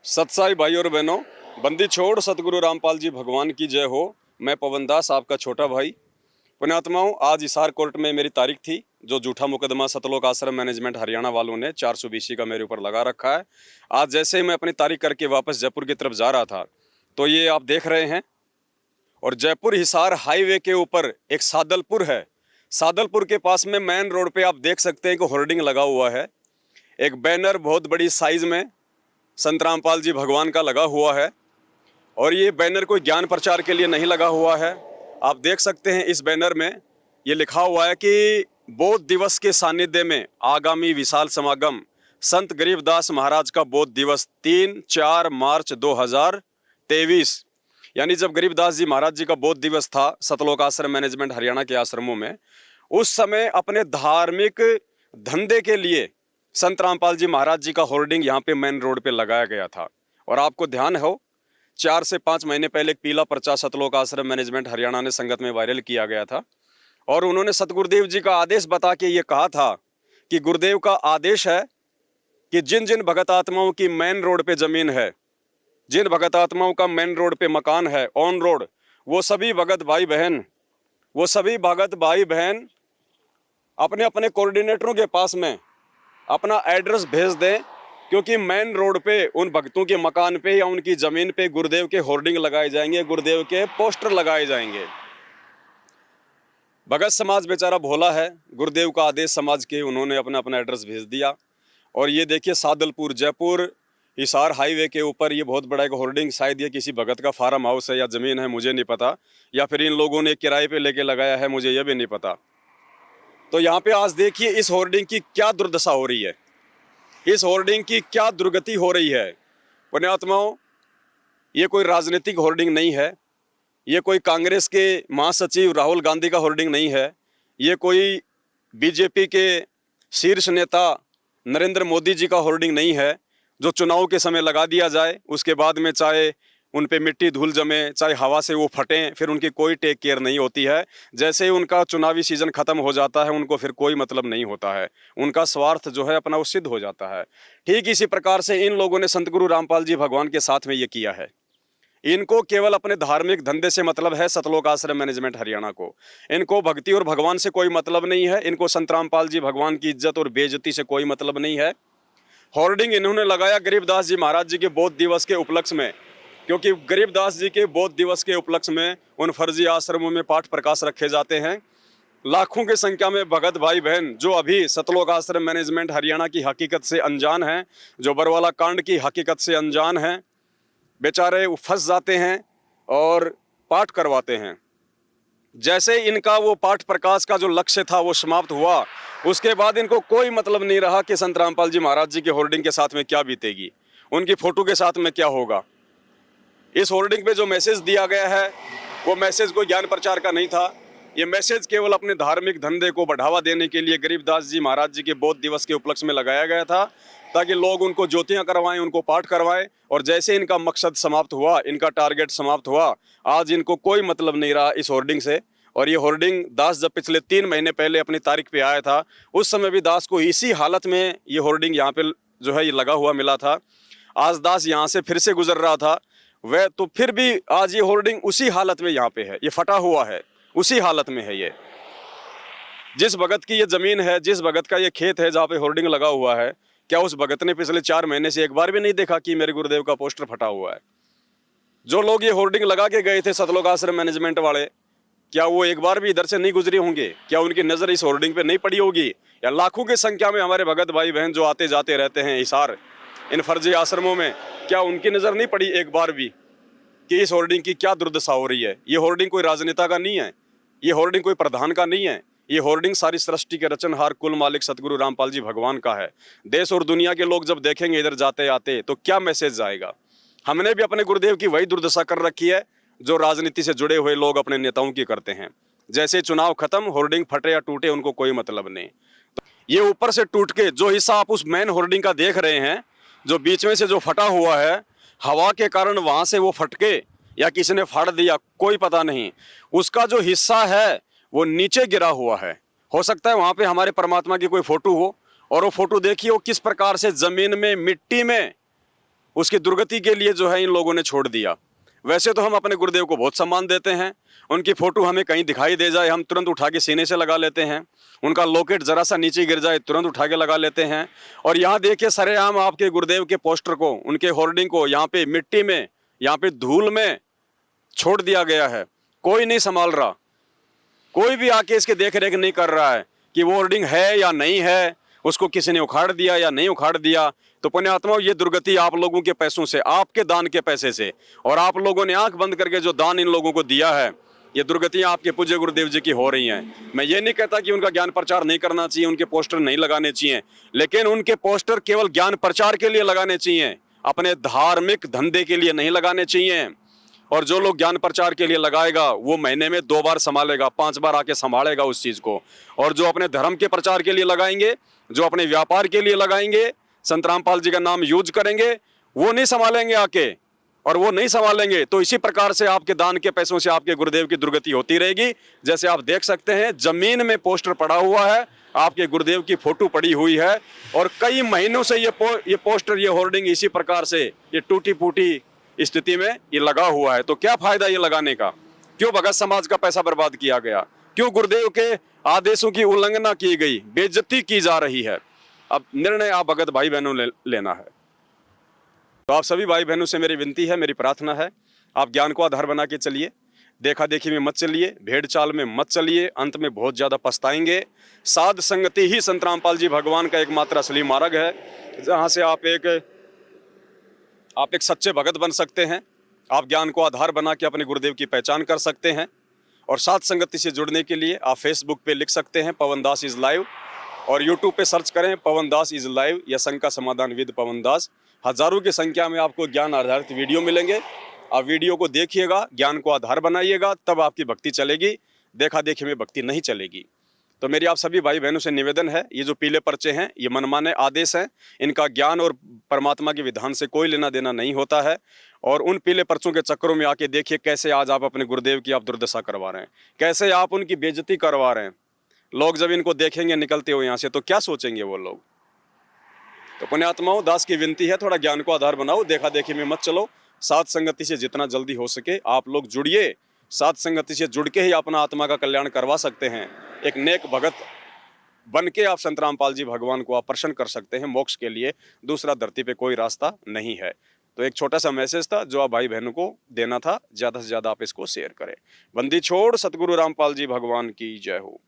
सत्साई भाई और बहनों, बंदी छोड़ सतगुरु रामपाल जी भगवान की जय हो। मैं पवन दास, आपका छोटा भाई। पुण्यात्माओं, आज हिसार कोर्ट में मेरी तारीख थी। जो झूठा मुकदमा सतलोक आश्रम मैनेजमेंट हरियाणा वालों ने 420 का मेरे ऊपर लगा रखा है, आज जैसे ही मैं अपनी तारीख करके वापस जयपुर की तरफ जा रहा था तो ये आप देख रहे हैं। और जयपुर हिसार हाईवे के ऊपर एक सादलपुर है। सादलपुर के पास में मेन रोड पे आप देख सकते हैं कि होर्डिंग लगा हुआ है। एक बैनर बहुत बड़ी साइज में संत रामपाल जी भगवान का लगा हुआ है। और ये बैनर कोई ज्ञान प्रचार के लिए नहीं लगा हुआ है। आप देख सकते हैं इस बैनर में ये लिखा हुआ है कि बौद्ध दिवस के सानिध्य में आगामी विशाल समागम संत गरीबदास महाराज का बौद्ध दिवस 3-4 मार्च 2023, यानी जब गरीबदास जी महाराज जी का बौद्ध दिवस था सतलोक आश्रम मैनेजमेंट हरियाणा के आश्रमों में, उस समय अपने धार्मिक धंधे के लिए संत रामपाल जी महाराज जी का होर्डिंग यहाँ पे मेन रोड पे लगाया गया था। और आपको ध्यान हो, 4 से 5 महीने पहले एक पीला पर्चा सतलोक आश्रम मैनेजमेंट हरियाणा ने संगत में वायरल किया गया था। और उन्होंने सतगुरुदेव जी का आदेश बता के ये कहा था कि गुरुदेव का आदेश है कि जिन जिन भगत आत्माओं की मेन रोड पे जमीन है, जिन भगत आत्माओं का मेन रोड पे मकान है, ऑन रोड, वो सभी भगत भाई बहन अपने अपने कोऑर्डिनेटरों के पास में अपना एड्रेस भेज दें, क्योंकि मेन रोड पे उन भक्तों के मकान पे या उनकी जमीन पे गुरुदेव के होर्डिंग लगाए जाएंगे, गुरुदेव के पोस्टर लगाए जाएंगे। भगत समाज बेचारा भोला है, गुरुदेव का आदेश समाज के उन्होंने अपना अपना एड्रेस भेज दिया। और ये देखिए सादलपुर जयपुर हिसार हाईवे के ऊपर ये बहुत बड़ा एक होर्डिंग, शायद ये किसी भगत का फार्म हाउस है या ज़मीन है, मुझे नहीं पता, या फिर इन लोगों ने किराए पे लेके लगाया है, मुझे यह भी नहीं पता। तो यहाँ पे आज देखिए इस होर्डिंग की क्या दुर्दशा हो रही है, इस होर्डिंग की क्या दुर्गति हो रही है। पुण्यात्माओं, ये कोई राजनीतिक होर्डिंग नहीं है, ये कोई कांग्रेस के महासचिव राहुल गांधी का होर्डिंग नहीं है, ये कोई बीजेपी के शीर्ष नेता नरेंद्र मोदी जी का होर्डिंग नहीं है जो चुनाव के समय लगा दिया जाए, उसके बाद में चाहे उन पे मिट्टी धूल जमे, चाहे हवा से वो फटें, फिर उनकी कोई टेक केयर नहीं होती है। जैसे ही उनका चुनावी सीजन खत्म हो जाता है उनको फिर कोई मतलब नहीं होता है, उनका स्वार्थ जो है अपना वो सिद्ध हो जाता है। ठीक इसी प्रकार से इन लोगों ने संत गुरु रामपाल जी भगवान के साथ में ये किया है। इनको केवल अपने धार्मिक धंधे से मतलब है, सतलोक आश्रम मैनेजमेंट हरियाणा को। इनको भक्ति और भगवान से कोई मतलब नहीं है, इनको संत रामपाल जी भगवान की इज्जत और बेइज्जती से कोई मतलब नहीं है। होर्डिंग इन्होंने लगाया गरीबदास जी महाराज जी के बौद्ध दिवस के उपलक्ष्य में, क्योंकि गरीबदास जी के बौद्ध दिवस के उपलक्ष्य में उन फर्जी आश्रमों में पाठ प्रकाश रखे जाते हैं। लाखों की संख्या में भगत भाई बहन जो अभी सतलोक आश्रम मैनेजमेंट हरियाणा की हकीकत से अनजान हैं, जो बरवाला कांड की हकीकत से अनजान हैं, बेचारे फंस जाते हैं और पाठ करवाते हैं। जैसे इनका वो पाठ प्रकाश का जो लक्ष्य था वो समाप्त हुआ, उसके बाद इनको कोई मतलब नहीं रहा कि संत रामपाल जी महाराज जी के होर्डिंग के साथ में क्या बीतेगी, उनकी फोटो के साथ में क्या होगा। इस होर्डिंग पे जो मैसेज दिया गया है वो मैसेज कोई ज्ञान प्रचार का नहीं था, ये मैसेज केवल अपने धार्मिक धंधे को बढ़ावा देने के लिए गरीबदास जी महाराज जी के बौद्ध दिवस के उपलक्ष्य में लगाया गया था, ताकि लोग उनको ज्योतियां करवाएं, उनको पाठ करवाएं। और जैसे इनका मकसद समाप्त हुआ, इनका टारगेट समाप्त हुआ, आज इनको कोई मतलब नहीं रहा इस होर्डिंग से। और ये होर्डिंग दास जब पिछले 3 महीने पहले अपनी तारीख पे आया था, उस समय भी दास को इसी हालत में ये होर्डिंग यहाँ पे जो है ये लगा हुआ मिला था। आज दास यहाँ से फिर से गुजर रहा था, वह तो फिर भी आज ये होर्डिंग उसी हालत में यहाँ पे है, ये फटा हुआ है, उसी हालत में है। ये जिस भगत की ये जमीन है, जिस भगत का ये खेत है जहाँ पे होर्डिंग लगा हुआ है, क्या उस भगत ने पिछले 4 महीने से एक बार भी नहीं देखा कि मेरे गुरुदेव का पोस्टर फटा हुआ है? जो लोग ये होर्डिंग लगा के गए थे सतलोक आश्रम मैनेजमेंट वाले, क्या वो एक बार भी इधर से नहीं गुजरे होंगे? क्या उनकी नजर इस होर्डिंग पे नहीं पड़ी होगी? या लाखों की संख्या में हमारे भगत भाई बहन जो आते जाते रहते हैं हिसार इन फर्जी आश्रमों में, क्या उनकी नजर नहीं पड़ी एक बार भी कि इस होर्डिंग की क्या दुर्दशा हो रही है? ये होर्डिंग कोई राजनेता का नहीं है, ये होर्डिंग कोई प्रधान का नहीं है, ये होर्डिंग सारी सृष्टि के रचनहार कुल मालिक सतगुरु रामपाल जी भगवान का है। देश और दुनिया के लोग जब देखेंगे इधर जाते आते तो क्या मैसेज जाएगा? हमने भी अपने गुरुदेव की वही दुर्दशा कर रखी है जो राजनीति से जुड़े हुए लोग अपने नेताओं की करते हैं। जैसे चुनाव खत्म, होर्डिंग फटे या टूटे उनको कोई मतलब नहीं। तो ये ऊपर से टूट के जो हिस्सा आप उस मेन होर्डिंग का देख रहे हैं, जो बीच में से जो फटा हुआ है, हवा के कारण वहां से वो फटके या किसी ने फाड़ दिया, कोई पता नहीं। उसका जो हिस्सा है वो नीचे गिरा हुआ है। हो सकता है वहां पे हमारे परमात्मा की कोई फोटो हो, और वो फोटो देखिए वो किस प्रकार से जमीन में, मिट्टी में उसकी दुर्गति के लिए जो है इन लोगों ने छोड़ दिया। वैसे तो हम अपने गुरुदेव को बहुत सम्मान देते हैं, उनकी फोटो हमें कहीं दिखाई दे जाए हम तुरंत उठा के सीने से लगा लेते हैं, उनका लॉकेट जरा सा नीचे गिर जाए तुरंत उठा के लगा लेते हैं। और यहाँ देखिए सरेआम आपके गुरुदेव के पोस्टर को, उनके होर्डिंग को यहाँ पे मिट्टी में, यहाँ पे धूल में छोड़ दिया गया है। कोई नहीं संभाल रहा, कोई भी आके इसके देख रेख नहीं कर रहा है कि वो होर्डिंग है या नहीं है, उसको किसी ने उखाड़ दिया या नहीं उखाड़ दिया। तो पुण्यात्माओं, ये दुर्गति आप लोगों के पैसों से, आपके दान के पैसे से, और आप लोगों ने आंख बंद करके जो दान इन लोगों को दिया है, ये दुर्गतियां आपके पूज्य गुरुदेव जी की हो रही हैं। मैं ये नहीं कहता कि उनका ज्ञान प्रचार नहीं करना चाहिए, उनके पोस्टर नहीं लगाने चाहिए, लेकिन उनके पोस्टर केवल ज्ञान प्रचार के लिए लगाने चाहिए, अपने धार्मिक धंधे के लिए नहीं लगाने चाहिए। और जो लोग ज्ञान प्रचार के लिए लगाएगा वो महीने में 2 बार संभालेगा, 5 बार आके संभालेगा उस चीज को। और जो अपने धर्म के प्रचार के लिए लगाएंगे, जो अपने व्यापार के लिए लगाएंगे, संत रामपाल जी का नाम यूज करेंगे, वो नहीं संभालेंगे आके, और वो नहीं संभालेंगे तो इसी प्रकार से आपके दान के पैसों से आपके गुरुदेव की दुर्गति होती रहेगी। जैसे आप देख सकते हैं जमीन में पोस्टर पड़ा हुआ है, आपके गुरुदेव की फोटो पड़ी हुई है, और कई महीनों से ये पोस्टर, ये होर्डिंग इसी प्रकार से ये टूटी फूटी स्थिति में ये लगा हुआ है। तो क्या फायदा ये लगाने का? क्यों भगत समाज का पैसा बर्बाद किया गया? क्यों गुरुदेव के आदेशों की उल्लंघना की गई, बेइज्जती की जा रही है? अब निर्णय आप भगत भाई बहनों ने लेना है। तो आप सभी भाई बहनों से मेरी विनती है, मेरी प्रार्थना है, आप ज्ञान को आधार बना के चलिए, देखा देखी में मत चलिए, भेड़ चाल में मत चलिए, अंत में बहुत ज्यादा पछताएंगे। साध संगति ही संत रामपाल जी भगवान का एकमात्र असली मार्ग है, जहां से आप एक सच्चे भगत बन सकते हैं। आप ज्ञान को आधार बना के अपने गुरुदेव की पहचान कर सकते हैं। और साथ संगति से जुड़ने के लिए आप फेसबुक पे लिख सकते हैं पवन दास इज लाइव, और यूट्यूब पे सर्च करें पवन दास इज लाइव या शंका समाधान विद पवन दास। हजारों की संख्या में आपको ज्ञान आधारित वीडियो मिलेंगे। आप वीडियो को देखिएगा, ज्ञान को आधार बनाइएगा, तब आपकी भक्ति चलेगी, देखा देखी में भक्ति नहीं चलेगी। तो मेरी आप सभी भाई बहनों से निवेदन है, ये जो पीले पर्चे हैं ये मनमाने आदेश हैं, इनका ज्ञान और परमात्मा के विधान से कोई लेना देना नहीं होता है। और उन पीले पर्चों के चक्करों में आके देखिए कैसे आज आप अपने गुरुदेव की आप दुर्दशा करवा रहे हैं, कैसे आप उनकी बेइज्जती करवा रहे हैं। लोग जब इनको देखेंगे निकलते हुए यहाँ से तो क्या सोचेंगे वो लोग? तो पुण्यात्माओं, दास की विनती है, थोड़ा ज्ञान को आधार बनाओ, देखा देखी में मत चलो। साथ संगति से जितना जल्दी हो सके आप लोग जुड़िए। साथ संगति से जुड़ के ही अपना आत्मा का कल्याण करवा सकते हैं। एक नेक भगत बन के आप संत रामपाल जी भगवान को आप प्रसन्न कर सकते हैं। मोक्ष के लिए दूसरा धरती पे कोई रास्ता नहीं है। तो एक छोटा सा मैसेज था जो आप भाई बहनों को देना था, ज़्यादा से ज़्यादा आप इसको शेयर करें। बंदी छोड़ सतगुरु रामपाल जी भगवान की जय हो।